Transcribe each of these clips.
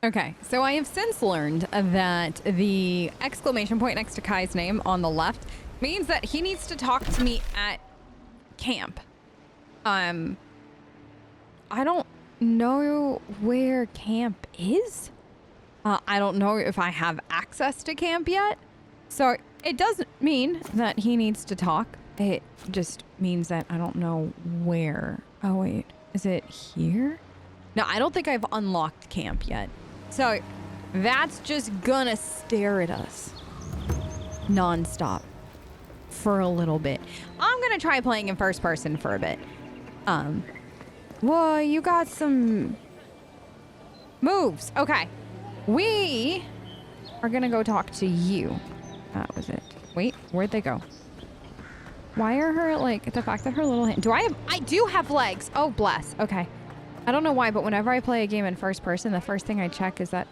Okay, so I have since learned that the exclamation point next to Kai's name on the left means that he needs to talk to me at camp. I don't know where camp is. I don't know if I have access to camp yet. So it doesn't mean that he needs to talk. It just means that I don't know where. Oh, wait. Is it here? No, I don't think I've unlocked camp yet. So that's just gonna stare at us nonstop for a little bit. I'm gonna try playing in first person for a bit. Well, you got some moves. Okay. We are gonna go talk to you. That was it. Wait, where'd they go? Why are her, like, the fact that her little hand... I do have legs. Oh, bless. Okay. I don't know why, but whenever I play a game in first person, the first thing I check is that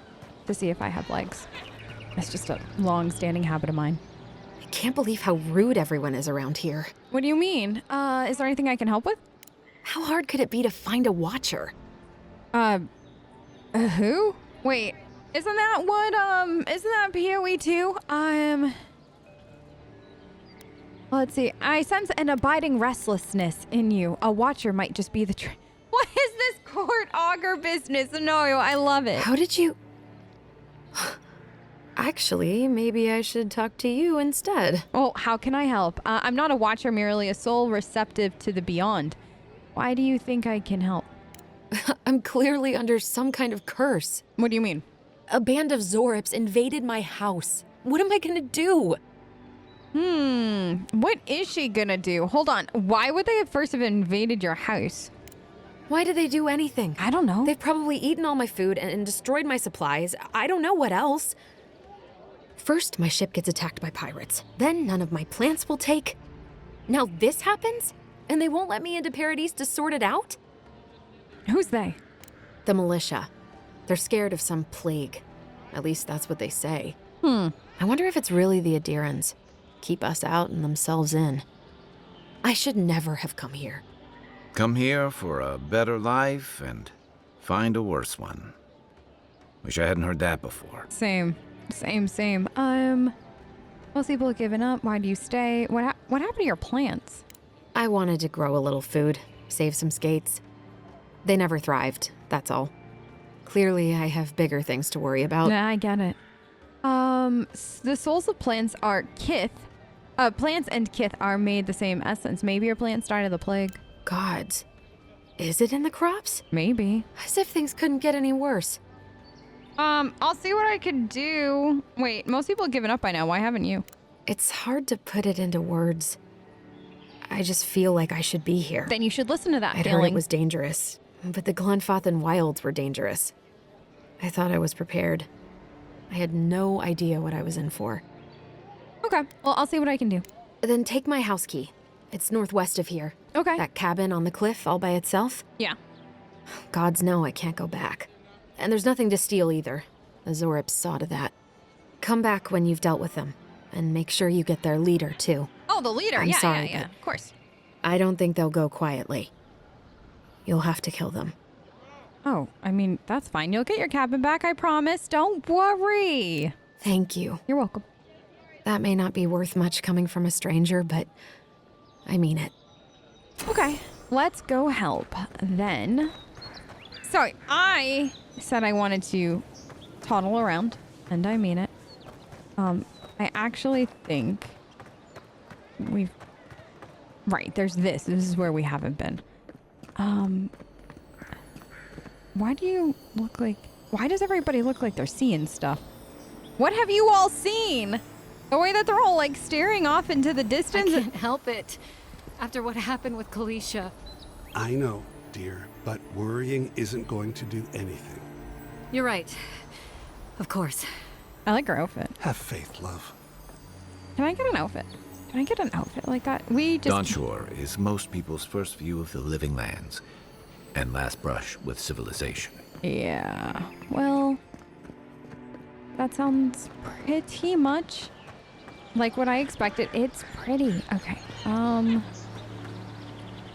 to see if I have legs. It's just a long-standing habit of mine. I can't believe how rude everyone is around here. What do you mean? Is there anything I can help with? How hard could it be to find a watcher? Who? Wait, isn't that PoE 2? Let's see. I sense an abiding restlessness in you. A watcher might just be the What is this court augur business? No, I love it. How did you... Actually, maybe I should talk to you instead. Oh, how can I help? I'm not a watcher, merely a soul receptive to the beyond. Why do you think I can help? I'm clearly under some kind of curse. What do you mean? A band of Zorips invaded my house. What am I gonna do? What is she gonna do? Hold on. Why would they have invaded your house? Why did they do anything? I don't know. They've probably eaten all my food and destroyed my supplies. I don't know what else. First, my ship gets attacked by pirates. Then none of my plants will take. Now this happens? And they won't let me into Paradise to sort it out? Who's they? The militia. They're scared of some plague. At least that's what they say. I wonder if it's really the Adirans. Keep us out and themselves in. I should never have come here. Come here for a better life and find a worse one. Wish I hadn't heard that before. Same. Most people have given up. Why do you stay? What happened to your plants? I wanted to grow a little food, save some skates. They never thrived, that's all. Clearly, I have bigger things to worry about. Yeah, I get it. The souls of plants are kith. Plants and kith are made the same essence. Maybe your plants died of the plague. Gods. Is it in the crops? Maybe. As if things couldn't get any worse. I'll see what I can do. Wait, most people have given up by now. Why haven't you? It's hard to put it into words. I just feel like I should be here. Then you should listen to that I'd feeling. heard it was dangerous, but the Glenfathan wilds were dangerous. I thought I was prepared. I had no idea what I was in for. Okay, well, I'll see what I can do. Then take my house key. It's northwest of here. Okay. That cabin on the cliff all by itself. Yeah. Gods know I can't go back. And there's nothing to steal either. The Zorips saw to that. Come back when you've dealt with them. And make sure you get their leader, too. Oh, the leader. I'm sorry, yeah, but of course. I don't think they'll go quietly. You'll have to kill them. Oh, I mean, that's fine. You'll get your cabin back, I promise. Don't worry. Thank you. You're welcome. That may not be worth much coming from a stranger, but I mean it. Okay, let's go help then. So I said I wanted to toddle around, and I mean it. I actually think we've... Right, there's this. This is where we haven't been. Why do you look like... Why does everybody look like they're seeing stuff? What have you all seen? The way that they're all, like, staring off into the distance? I can't help it. After what happened with Kalisha. I know, dear, but worrying isn't going to do anything. You're right. Of course. I like her outfit. Have faith, love. Can I get an outfit? Can I get an outfit like that? We just... Dawnshore is most people's first view of the living lands and last brush with civilization. Yeah, well, that sounds pretty much like what I expected. It's pretty. Okay,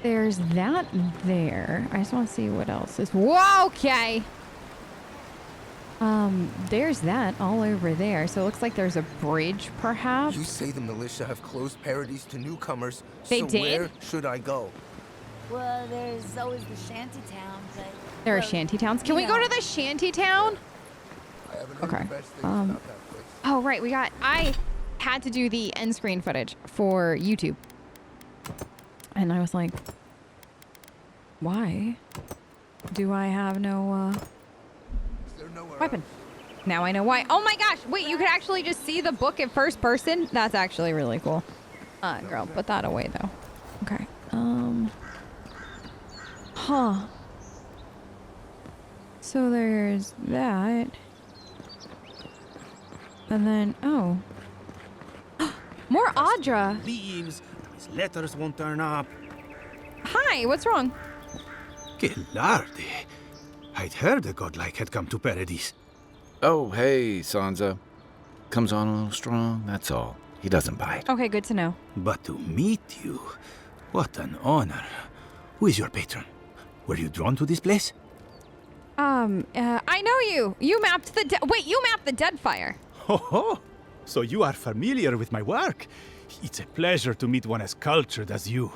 there's that there. I just want to see what else is... Whoa, okay! There's that all over there. So it looks like there's a bridge, perhaps. You say the militia have closed Paradise to newcomers, They so did? where should I go? Well, there's always the shanty town, but... There are well, shanty towns. Can you we go know. to the shanty town? I haven't heard Okay. the best things about that place. Oh, right. I had to do the end screen footage for YouTube. And I was like, why do I have no Is there nowhere weapon? Now I know why. Oh my gosh. Wait, you could actually just see the book at first person? That's actually really cool. Girl, put that away though. Okay. Huh. So there's that. And then, oh. More Audra. Leaves. His letters won't turn up. Hi, what's wrong? Que larde. I'd heard a godlike had come to Paradise. Oh, hey, Sanza. Comes on a little strong, that's all. He doesn't bite. Okay, good to know. But to meet you, what an honor. Who is your patron? Were you drawn to this place? I know you. You mapped the wait, you mapped the Deadfire. Ho ho! So you are familiar with my work. It's a pleasure to meet one as cultured as you.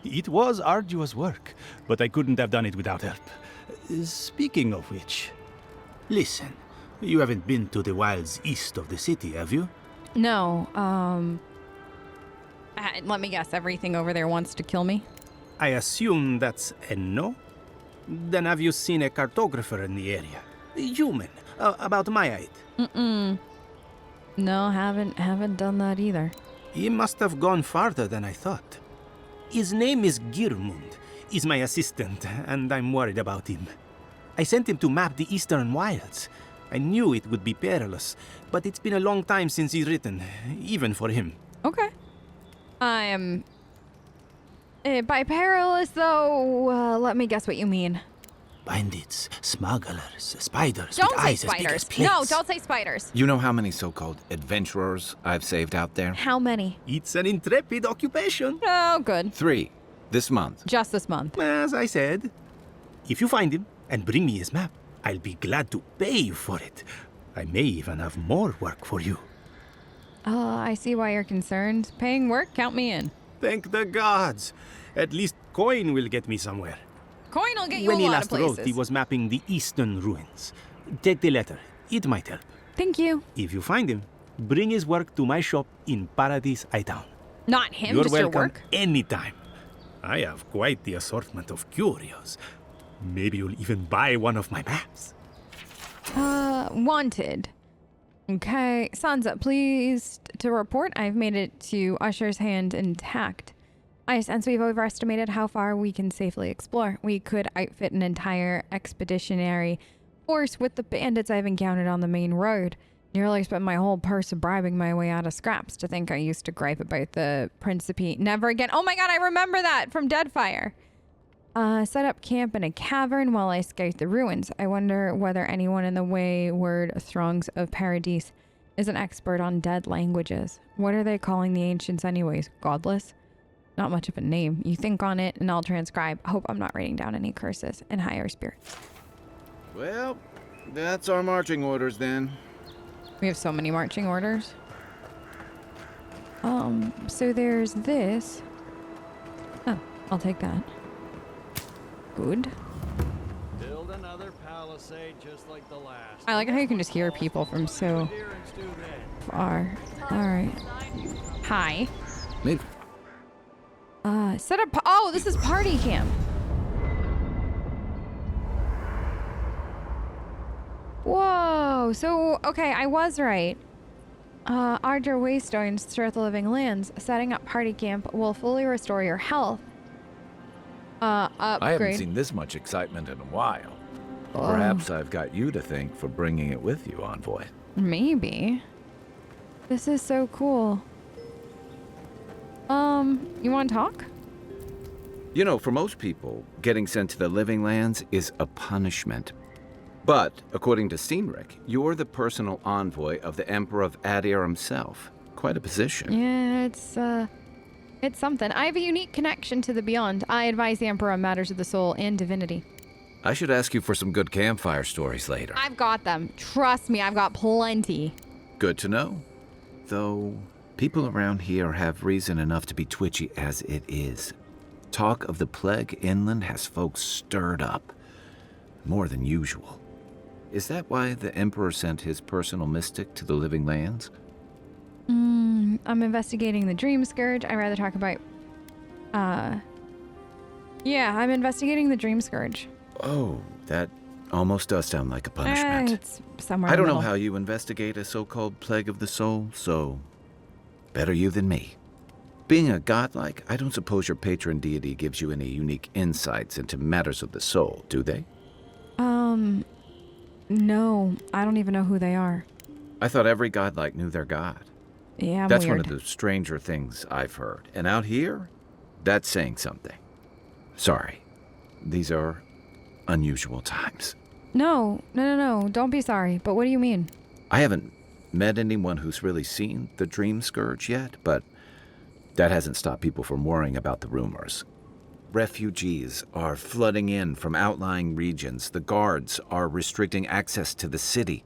It was arduous work, but I couldn't have done it without help. Speaking of which, listen, you haven't been to the wilds east of the city, have you? No, let me guess, everything over there wants to kill me? I assume that's a no? Then have you seen a cartographer in the area? A human, about my height. No, haven't done that either. He must have gone farther than I thought. His name is Girmund. He's my assistant, and I'm worried about him. I sent him to map the eastern wilds. I knew it would be perilous, but it's been a long time since he's written, even for him. Okay. By perilous though, let me guess what you mean. Bandits, smugglers, spiders Don't with say eyes as big as spiders. plates. No, don't say spiders. You know how many so-called adventurers I've saved out there? How many? It's an intrepid occupation. Oh, good. 3. This month. Just this month. As I said, if you find him and bring me his map, I'll be glad to pay you for it. I may even have more work for you. I see why you're concerned. Paying work, count me in. Thank the gods. At least coin will get me somewhere. Coin will get you When a he lot last of places. wrote, he was mapping the eastern ruins. Take the letter. It might help. Thank you. If you find him, bring his work to my shop in Paradise Town. Not him, You're just welcome your work. anytime. I have quite the assortment of curios. Maybe you'll even buy one of my maps. Wanted. Okay, Sansa, pleased to report I've made it to Usher's hand intact. I sense we've overestimated how far we can safely explore. We could outfit an entire expeditionary force with the bandits I've encountered on the main road. Nearly spent my whole purse bribing my way out of scraps. To think I used to gripe about the Principe. Never again. Oh my god, I remember that from Deadfire. Set up camp in a cavern while I scout the ruins. I wonder whether anyone in the wayward throngs of Paradise is an expert on dead languages. What are they calling the ancients anyways? Godless? Not much of a name. You think on it and I'll transcribe. Hope I'm not writing down any curses and higher spirits. Well, that's our marching orders then. We have so many marching orders. So there's this. Oh, I'll take that. Good. Build another palisade just like the last. I like how you can just hear people from so far. Alright. Hi. Maybe. Set up. Oh, this is party camp. Whoa. So, okay, I was right. Ardra Waystones throughout the living lands. Setting up party camp will fully restore your health. Upgrade. I haven't seen this much excitement in a while. Perhaps I've got you to thank for bringing it with you, Envoy. Maybe. This is so cool. You want to talk? You know, for most people, getting sent to the Living Lands is a punishment. But, according to Steenrick, you're the personal envoy of the Emperor of Adir himself. Quite a position. Yeah, it's something. I have a unique connection to the beyond. I advise the Emperor on matters of the soul and divinity. I should ask you for some good campfire stories later. I've got them. Trust me, I've got plenty. Good to know. Though, people around here have reason enough to be twitchy as it is. Talk of the plague inland has folks stirred up. More than usual. Is that why the Emperor sent his personal mystic to the Living Lands? I'm investigating the Dream Scourge. I'd rather talk about... Yeah, I'm investigating the Dream Scourge. Oh, that almost does sound like a punishment. It's somewhere I don't in the know middle. how you investigate a so-called plague of the soul, so better you than me. Being a godlike, I don't suppose your patron deity gives you any unique insights into matters of the soul, do they? No. I don't even know who they are. I thought every godlike knew their god. Yeah, That's weird. one of the stranger things I've heard. And out here, that's saying something. Sorry. These are unusual times. No. Don't be sorry. But what do you mean? I haven't met anyone who's really seen the Dream Scourge yet, but that hasn't stopped people from worrying about the rumors. Refugees are flooding in from outlying regions. The guards are restricting access to the city.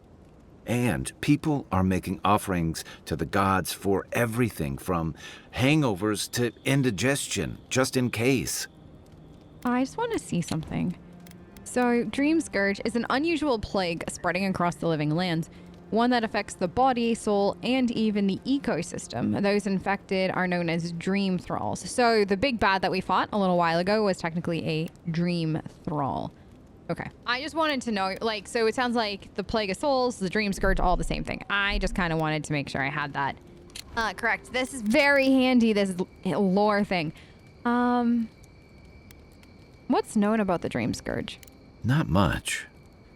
And people are making offerings to the gods for everything from hangovers to indigestion, just in case. I just want to see something. So, Dream Scourge is an unusual plague spreading across the living lands, one that affects the body, soul, and even the ecosystem. Those infected are known as dream thralls. So, the big bad that we fought a little while ago was technically a dream thrall. Okay. I just wanted to know, like, so it sounds like the Plague of Souls, the Dream Scourge, all the same thing. I just kind of wanted to make sure I had that correct. This is very handy, this lore thing. What's known about the Dream Scourge? Not much.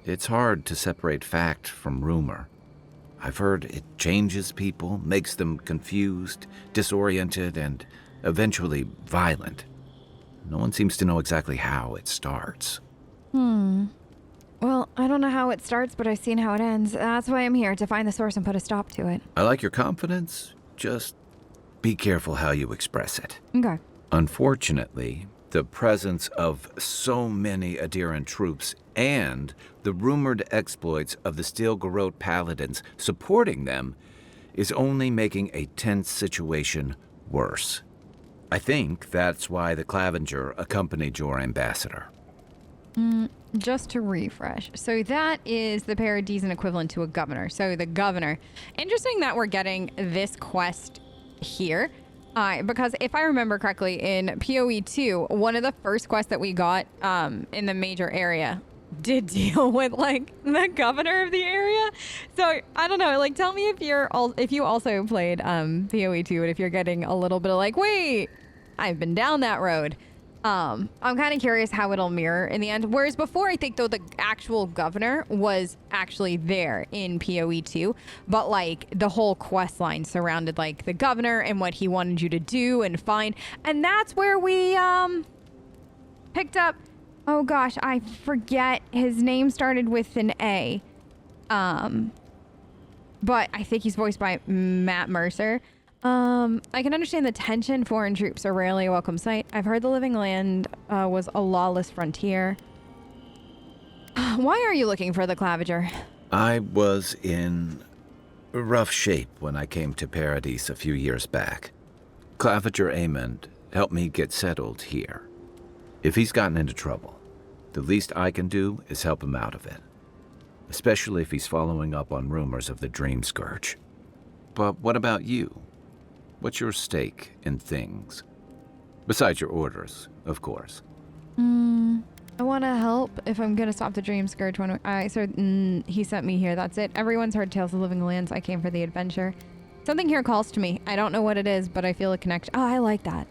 It's hard to separate fact from rumor. I've heard it changes people, makes them confused, disoriented, and eventually violent. No one seems to know exactly how it starts. Well, I don't know how it starts, but I've seen how it ends. That's why I'm here, to find the source and put a stop to it. I like your confidence. Just be careful how you express it. Okay. Unfortunately, the presence of so many adherent troops and the rumored exploits of the Steel Garrote paladins supporting them is only making a tense situation worse. I think that's why the Clavenger accompanied your ambassador. Just to refresh. So that is the paradisian equivalent to a governor. So the governor. Interesting that we're getting this quest here. Because if I remember correctly, in PoE 2, one of the first quests that we got in the major area did deal with, like, the governor of the area. So, I don't know. Like, tell me if you also played PoE 2 and if you're getting a little bit of, like, wait, I've been down that road. I'm kind of curious how it'll mirror in the end. Whereas before, I think, though, the actual governor was actually there in PoE 2. But, like, the whole quest line surrounded, like, the governor and what he wanted you to do and find. And that's where we picked up... Oh, gosh, I forget. His name started with an A. But I think he's voiced by Matt Mercer. I can understand the tension. Foreign troops are rarely a welcome sight. I've heard the Living Land was a lawless frontier. Why are you looking for the Clavenger? I was in rough shape when I came to Paradise a few years back. Clavenger Amond helped me get settled here. If he's gotten into trouble, the least I can do is help him out of it. Especially if he's following up on rumors of the Dream Scourge. But what about you? What's your stake in things? Besides your orders, of course. I want to help if I'm going to stop the Dream Scourge. He sent me here. That's it. Everyone's heard tales of living lands. I came for the adventure. Something here calls to me. I don't know what it is, but I feel a connection. Oh, I like that.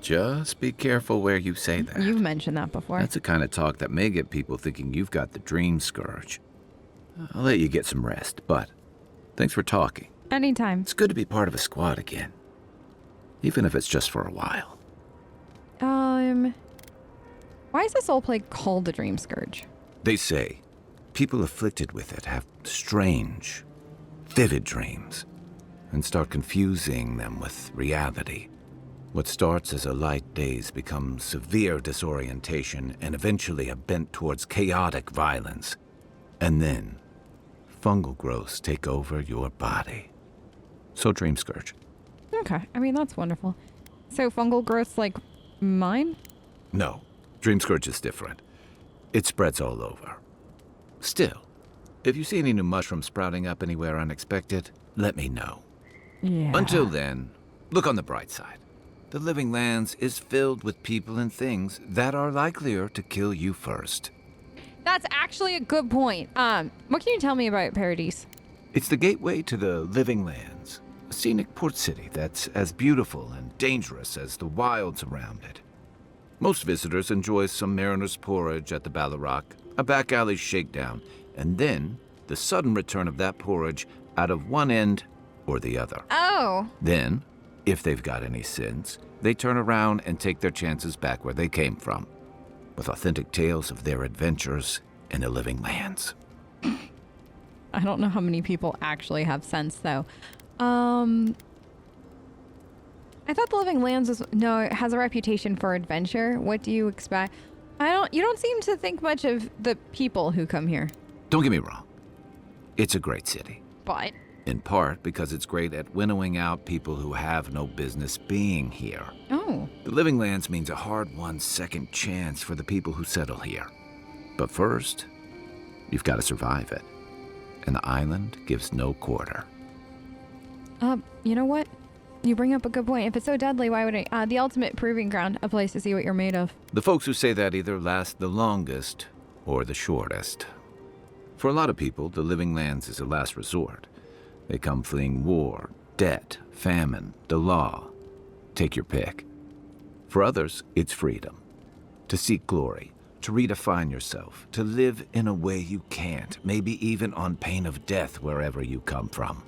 Just be careful where you say that. You've mentioned that before. That's the kind of talk that may get people thinking you've got the Dream Scourge. I'll let you get some rest, but thanks for talking. Anytime. It's good to be part of a squad again. Even if it's just for a while. Why is the soul plague called the Dream Scourge? They say people afflicted with it have strange, vivid dreams and start confusing them with reality. What starts as a light daze becomes severe disorientation and eventually a bent towards chaotic violence. And then, fungal growths take over your body. So Dream Scourge. Okay, I mean, that's wonderful. So fungal growths like mine? No, Dream Scourge is different. It spreads all over. Still, if you see any new mushrooms sprouting up anywhere unexpected, let me know. Yeah. Until then, look on the bright side. The Living Lands is filled with people and things that are likelier to kill you first. That's actually a good point. What can you tell me about Paradise? It's the gateway to the Living Lands, a scenic port city that's as beautiful and dangerous as the wilds around it. Most visitors enjoy some mariner's porridge at the Ballarrock, a back alley shakedown, and then the sudden return of that porridge out of one end or the other. Oh. Then, if they've got any sense, they turn around and take their chances back where they came from, with authentic tales of their adventures in the Living Lands. I don't know how many people actually have sense, though. I thought the Living Lands it has a reputation for adventure. What do you expect? You don't seem to think much of the people who come here. Don't get me wrong. It's a great city. But? In part because it's great at winnowing out people who have no business being here. Oh. The Living Lands means a hard-won second chance for the people who settle here. But first, you've got to survive it. And the island gives no quarter. You know what? You bring up a good point. If it's so deadly, why would I? The ultimate proving ground, a place to see what you're made of. The folks who say that either last the longest or the shortest. For a lot of people, the Living Lands is a last resort. They come fleeing war, debt, famine, the law. Take your pick. For others, it's freedom. To seek glory, to redefine yourself, to live in a way you can't, maybe even on pain of death wherever you come from.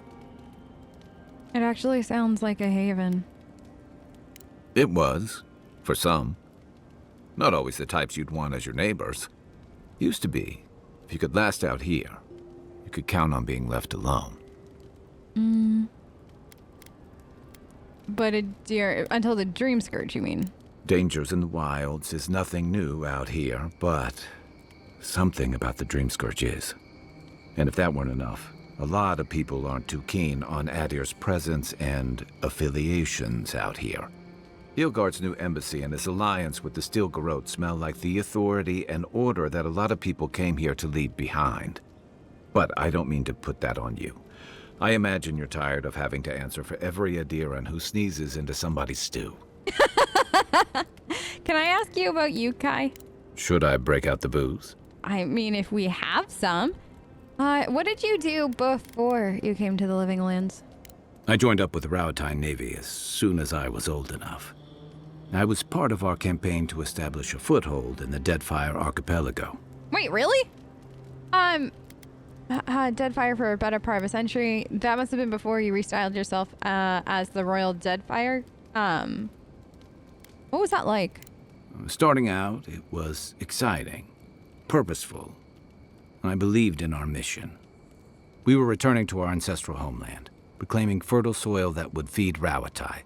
It actually sounds like a haven. It was, for some. Not always the types you'd want as your neighbors. Used to be. If you could last out here, you could count on being left alone. But until the Dream Scourge, you mean? Dangers in the wilds is nothing new out here, but something about the Dream Scourge is. And if that weren't enough, a lot of people aren't too keen on Adir's presence and affiliations out here. Ilgard's new embassy and his alliance with the Steel Garrote smell like the authority and order that a lot of people came here to leave behind. But I don't mean to put that on you. I imagine you're tired of having to answer for every Adiran who sneezes into somebody's stew. Can I ask you about you, Kai? Should I break out the booze? I mean, if we have some. What did you do before you came to the Living Lands? I joined up with the Rowatine Navy as soon as I was old enough. I was part of our campaign to establish a foothold in the Deadfire Archipelago. Wait, really? Deadfire for a better part of a century. That must have been before you restyled yourself as the Royal Deadfire. What was that like? Starting out, it was exciting, purposeful. I believed in our mission. We were returning to our ancestral homeland, reclaiming fertile soil that would feed Rowatine.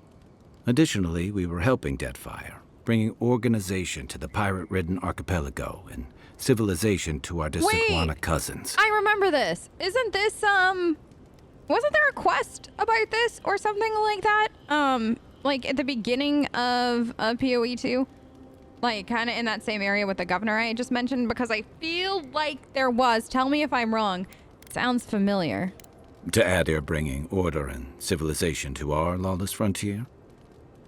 Additionally, we were helping Deadfire, bringing organization to the pirate-ridden archipelago and civilization to our distant Wana cousins. I remember this. Isn't this, wasn't there a quest about this or something like that? Like at the beginning of PoE 2? Like kind of in that same area with the governor I just mentioned? Because I feel like there was. Tell me if I'm wrong. Sounds familiar. To Adir bringing order and civilization to our lawless frontier?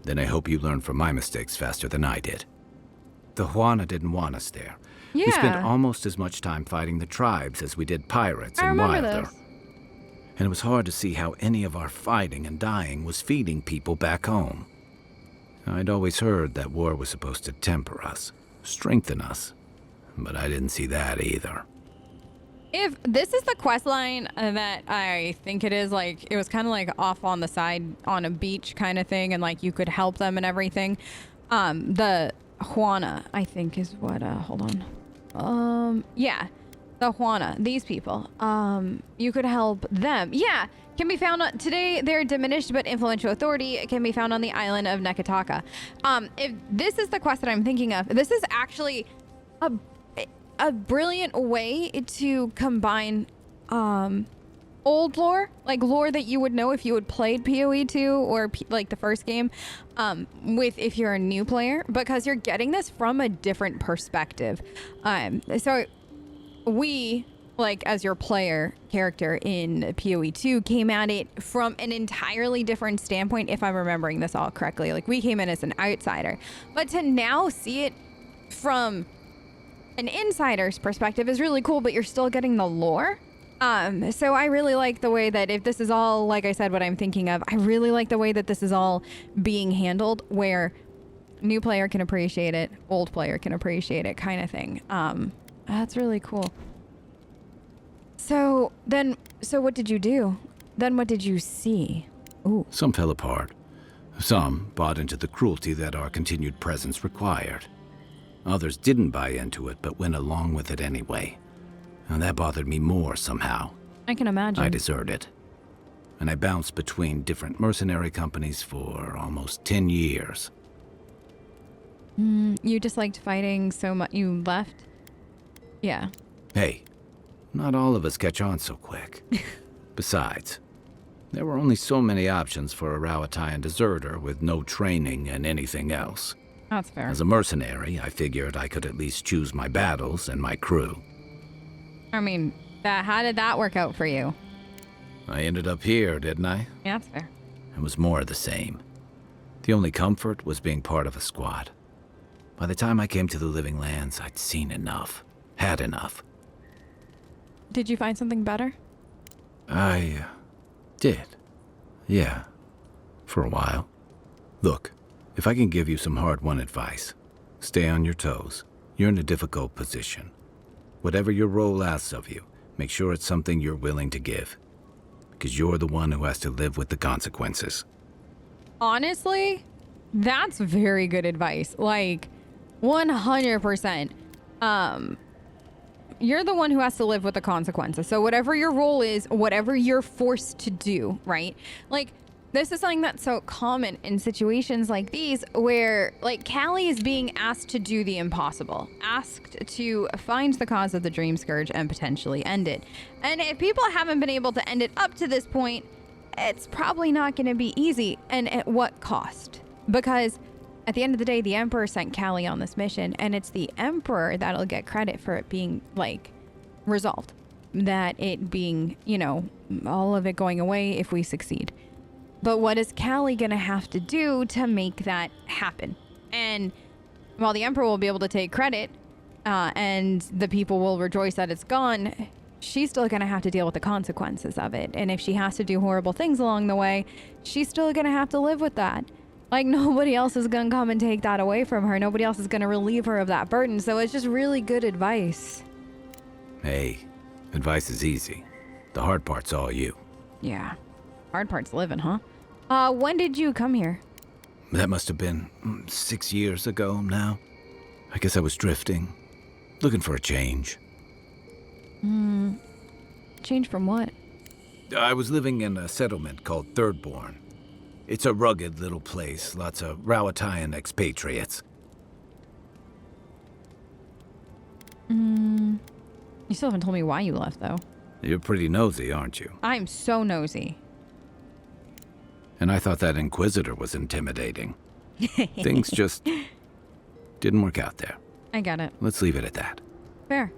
Then I hope you learn from my mistakes faster than I did. The Huana didn't want us there. Yeah. We spent almost as much time fighting the tribes as we did pirates and remember Wilder. this. And it was hard to see how any of our fighting and dying was feeding people back home. I'd always heard that war was supposed to temper us, strengthen us, but I didn't see that either. If this is the quest line that I think it is, like, it was kind of like off on the side on a beach kind of thing, and like you could help them and everything. The Juana, I think is what, hold on. Yeah. The Juana, these people. You could help them. Yeah, can be found on, today. They're diminished but influential authority. It can be found on the island of Nekataka. If this is the quest that I'm thinking of, this is actually a brilliant way to combine old lore, like lore that you would know if you had played PoE 2 or like the first game, with if you're a new player, because you're getting this from a different perspective. So we, like as your player character in PoE 2, came at it from an entirely different standpoint, if I'm remembering this all correctly. Like we came in as an outsider, but to now see it from an insider's perspective is really cool, but you're still getting the lore. So I really like the way that, if this is all, like I said, what I'm thinking of, I really like the way that this is all being handled, where new player can appreciate it, old player can appreciate it, kind of thing. That's really cool. So what did you do? Then what did you see? Ooh. Some fell apart. Some bought into the cruelty that our continued presence required. Others didn't buy into it, but went along with it anyway. And that bothered me more somehow. I can imagine. I deserted. And I bounced between different mercenary companies for almost 10 years. You disliked fighting so much you left? Yeah. Hey, not all of us catch on so quick. Besides, there were only so many options for a Rawatayan deserter with no training and anything else. That's fair. As a mercenary, I figured I could at least choose my battles and my crew. I mean, how did that work out for you? I ended up here, didn't I? Yeah, that's fair. It was more of the same. The only comfort was being part of a squad. By the time I came to the Living Lands, I'd seen enough. Had enough. Did you find something better? I did. Yeah. For a while. Look, if I can give you some hard-won advice, stay on your toes. You're in a difficult position. Whatever your role asks of you, make sure it's something you're willing to give. Because you're the one who has to live with the consequences. Honestly, that's very good advice. Like, 100%. You're the one who has to live with the consequences. So whatever your role is, whatever you're forced to do, right? Like, this is something that's so common in situations like these, where, like, Callie is being asked to do the impossible, asked to find the cause of the Dream Scourge and potentially end it. And if people haven't been able to end it up to this point, it's probably not going to be easy. And at what cost? Because at the end of the day, the Emperor sent Callie on this mission, and it's the Emperor that'll get credit for it being, like, resolved. That it being, you know, all of it going away if we succeed. But what is Callie gonna have to do to make that happen? And while the Emperor will be able to take credit, and the people will rejoice that it's gone, she's still gonna have to deal with the consequences of it. And if she has to do horrible things along the way, she's still gonna have to live with that. Like, nobody else is gonna come and take that away from her. Nobody else is gonna relieve her of that burden. So it's just really good advice. Hey, advice is easy. The hard part's all you. Yeah. Hard part's living, huh? When did you come here? That must have been 6 years ago now. I guess I was drifting, looking for a change. Change from what? I was living in a settlement called Thirdborn. It's a rugged little place, lots of Rawatayan expatriates. You still haven't told me why you left, though. You're pretty nosy, aren't you? I'm so nosy. And I thought that Inquisitor was intimidating. Things just didn't work out there. I get it. Let's leave it at that. Fair.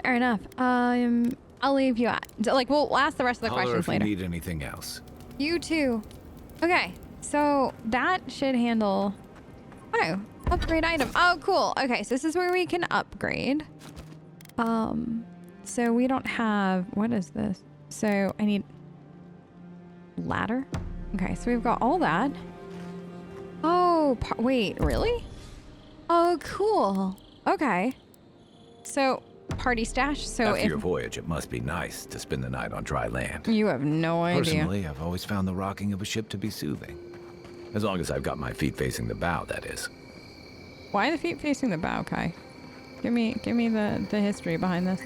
Fair enough. I'll leave you at. Like, we'll ask the rest of the Holler questions if later. you need anything else. You too. Okay, so that should handle. Oh, upgrade item. Oh, cool. Okay, so this is where we can upgrade. So we don't have. What is this? So I need ladder. Okay, so we've got all that. Oh, wait, really? Oh, cool. Okay. So, party stash. So After if your voyage, it must be nice to spend the night on dry land. you have no idea. Personally, I've always found the rocking of a ship to be soothing. As long as I've got my feet facing the bow, that is. Why the feet facing the bow, Kai? Give me the history behind this.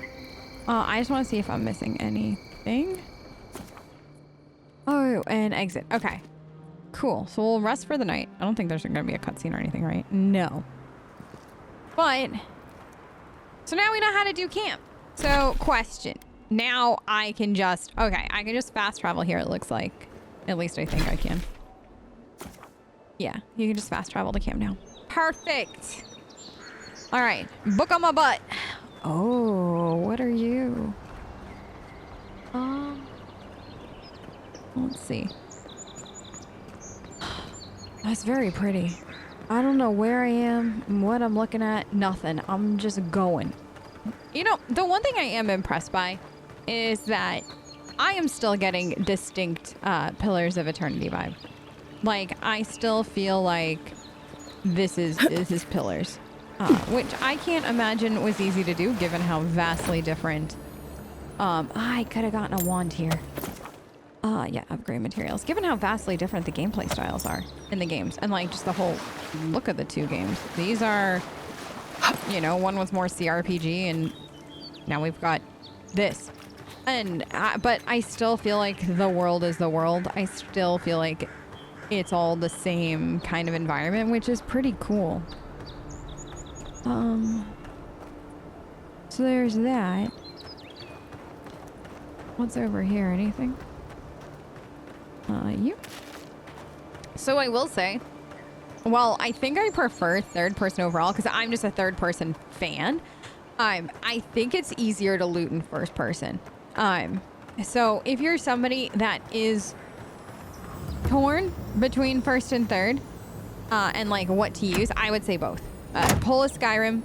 I just want to see if I'm missing anything. Oh, and exit. Okay. Cool. So we'll rest for the night. I don't think there's going to be a cutscene or anything, right? No. But, so now we know how to do camp. So, question. Now I can just, okay, I can just fast travel here, it looks like. At least I think I can. Yeah, you can just fast travel to camp now. Perfect. All right, book on my butt. Oh, what are you? Let's see. That's very pretty. I don't know where I am, what I'm looking at, nothing. I'm just going. You know, the one thing I am impressed by is that I am still getting distinct Pillars of Eternity vibe. Like, I still feel like this is Pillars. Which I can't imagine was easy to do given how vastly different. I could have gotten a wand here. Yeah, upgrade materials. Given how vastly different the gameplay styles are in the games and like just the whole look of the two games. These are, you know, one was more CRPG and now we've got this. And, but I still feel like the world is the world. I still feel like it's all the same kind of environment, which is pretty cool. So there's that. What's over here? Anything? You? So I will say, well, I think I prefer third person overall because I'm just a third person fan. I think it's easier to loot in first person. So if you're somebody that is torn between first and third, and like what to use, I would say both. Pull a Skyrim,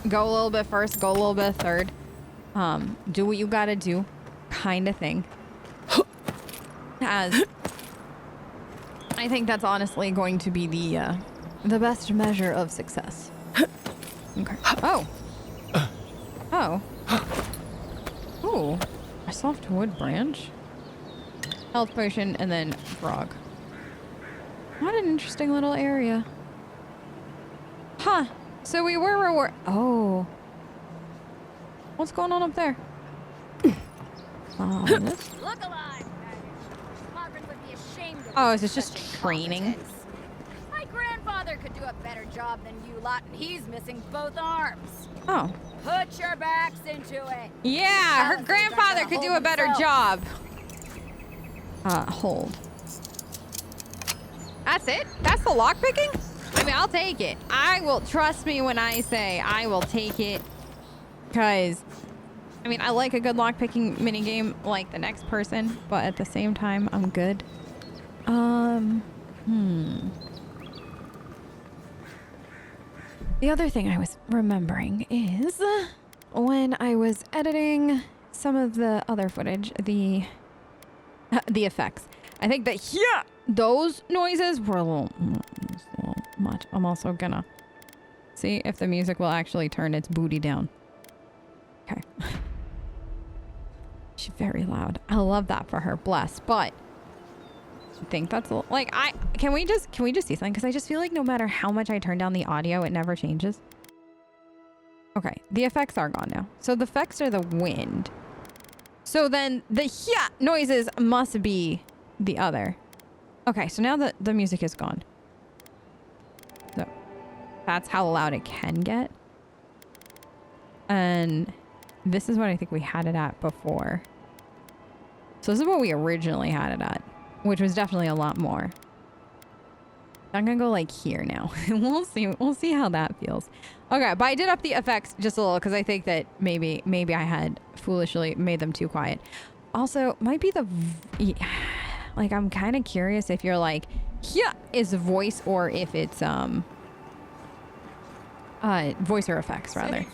go a little bit first, go a little bit third. Do what you gotta do, kind of thing. As I think that's honestly going to be the best measure of success. Okay. Oh. Oh. Ooh. A soft wood branch. Health potion and then frog. What an interesting little area. Huh. So we were oh. What's going on up there? This? Look alive, Margaret would be ashamed of Oh, you is this just such training? incompetence. My grandfather could do a better job than you lot, and he's missing both arms. Oh. Put your backs into it. Yeah, her Sanza's grandfather not gonna could do hold a better himself. job. Hold. That's it? That's the lockpicking? I mean, I'll take it. I will, trust me when I say I will take it. Because, I mean, I like a good lockpicking minigame like the next person, but at the same time, I'm good. The other thing I was remembering is when I was editing some of the other footage, the effects. I think that those noises were a little much. I'm also gonna see if the music will actually turn its booty down. Okay. She's very loud. I love that for her. Bless. But I think that's like can we just see something? Because I just feel like no matter how much I turn down the audio, it never changes. Okay, the effects are gone now. So the effects are the wind. So then the noises must be the other. Okay, so now the music is gone. So that's how loud it can get. And this is what I think we had it at before. So this is what we originally had it at, which was definitely a lot more. I'm gonna go like here now. We'll see how that feels. Okay, but I did up the effects just a little because I think that maybe I had foolishly made them too quiet. Also, might be like I'm kind of curious if you're like is voice or if it's voice or effects rather.